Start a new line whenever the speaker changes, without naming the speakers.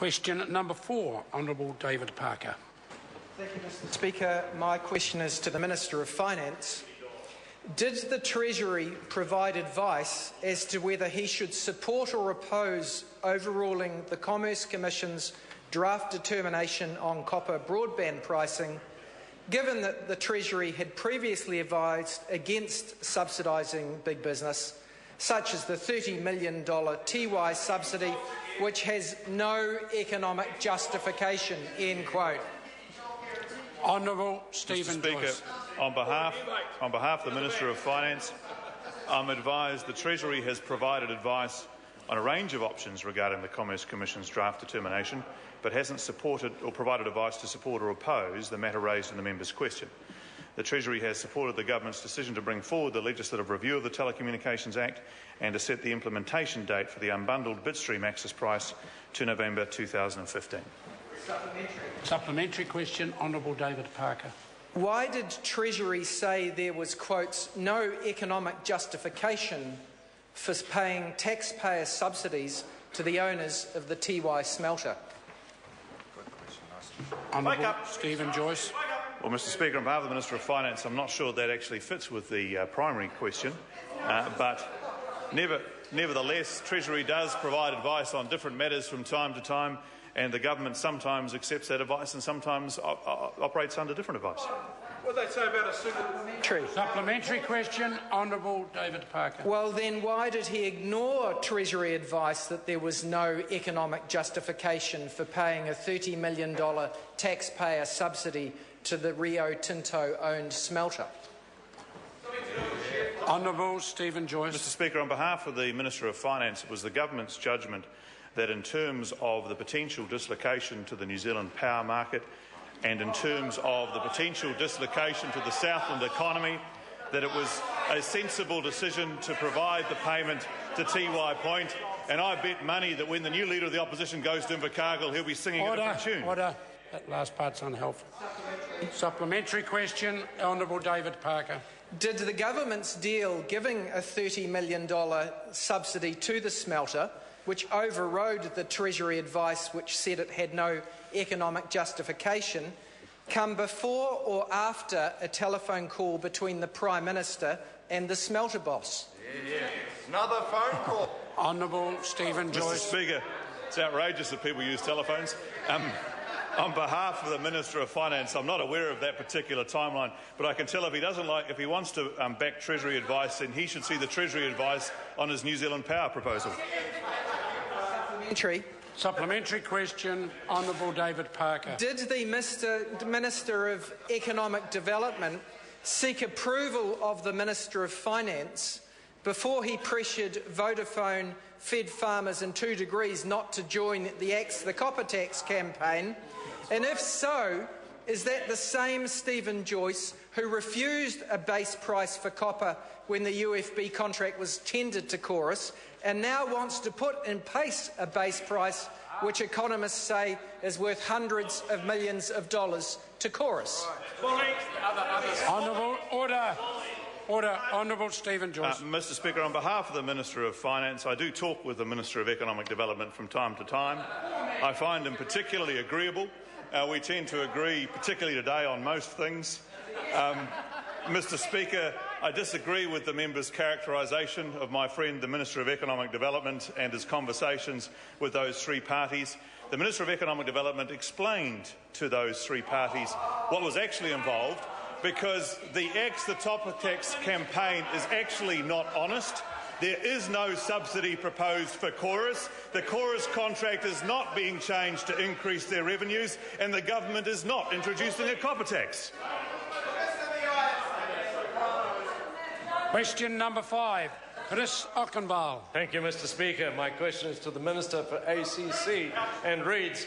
Question number 4, Honourable David Parker.
Thank you, Mr. Speaker. My question is to the Minister of Finance. Did the Treasury provide advice as to whether he should support or oppose overruling the Commerce Commission's draft determination on copper broadband pricing, given that the Treasury had previously advised against subsidising big business, such as the $30 million Tiwai subsidy, which has no economic justification, end quote?
Honourable Stephen
Mr. Speaker,
Joyce.
on behalf of the Minister of Finance, I'm advised the Treasury has provided advice on a range of options regarding the Commerce Commission's draft determination, but hasn't supported or provided advice to support or oppose the matter raised in the member's question. The Treasury has supported the Government's decision to bring forward the legislative review of the Telecommunications Act and to set the implementation date for the unbundled bitstream access price to November 2015.
Supplementary question, Honourable David Parker.
Why did Treasury say there was, quotes, no economic justification for paying taxpayer subsidies to the owners of the Tiwai smelter?
Honourable Stephen Joyce.
Well, Mr. Speaker, on behalf of the Minister of Finance, I'm not sure that actually fits with the primary question, but nevertheless, Treasury does provide advice on different matters from time to time, and the Government sometimes accepts that advice and sometimes operates under different advice.
What did they say about a
supplementary question, Honourable David Parker.
Well, then why did he ignore Treasury advice that there was no economic justification for paying a $30 million taxpayer subsidy to the Rio Tinto-owned smelter?
Honourable Stephen Joyce.
Mr. Speaker, on behalf of the Minister of Finance, it was the Government's judgment that in terms of the potential dislocation to the New Zealand power market and in terms of the potential dislocation to the Southland economy, that it was a sensible decision to provide the payment to Tiwai Point. And I bet money that when the new Leader of the Opposition goes to Invercargill, he'll be singing a different tune.
Order. That last part's unhelpful. Supplementary question, Honourable David Parker.
Did the Government's deal giving a $30 million subsidy to the smelter, which overrode the Treasury advice which said it had no economic justification, come before or after a telephone call between the Prime Minister and the smelter boss?
Another phone call.
Honourable Stephen Joyce.
Mr. Speaker, it's outrageous that people use telephones. On behalf of the Minister of Finance, I'm not aware of that particular timeline, but I can tell if he wants to back Treasury advice, then he should see the Treasury advice on his New Zealand power proposal.
Supplementary
question, Honourable David Parker.
Did the Minister of Economic Development seek approval of the Minister of Finance before he pressured Vodafone, Fed Farmers and 2 Degrees not to join the copper tax campaign? And if so, is that the same Stephen Joyce who refused a base price for copper when the UFB contract was tendered to Chorus and now wants to put in place a base price which economists say is worth hundreds of millions of dollars to Chorus?
Honourable Order. Honourable Stephen Joyce.
Mr. Speaker, on behalf of the Minister of Finance, I do talk with the Minister of Economic Development from time to time. I find him particularly agreeable. We tend to agree, particularly today, on most things. Mr. Speaker, I disagree with the member's characterisation of my friend, the Minister of Economic Development, and his conversations with those 3 parties. The Minister of Economic Development explained to those 3 parties what was actually involved, because the Copper Tax campaign is actually not honest. There is no subsidy proposed for Chorus. The Chorus contract is not being changed to increase their revenues, and the Government is not introducing a copper tax.
Question number 5, Chris Ockenball.
Thank you, Mr. Speaker. My question is to the Minister for ACC and reads,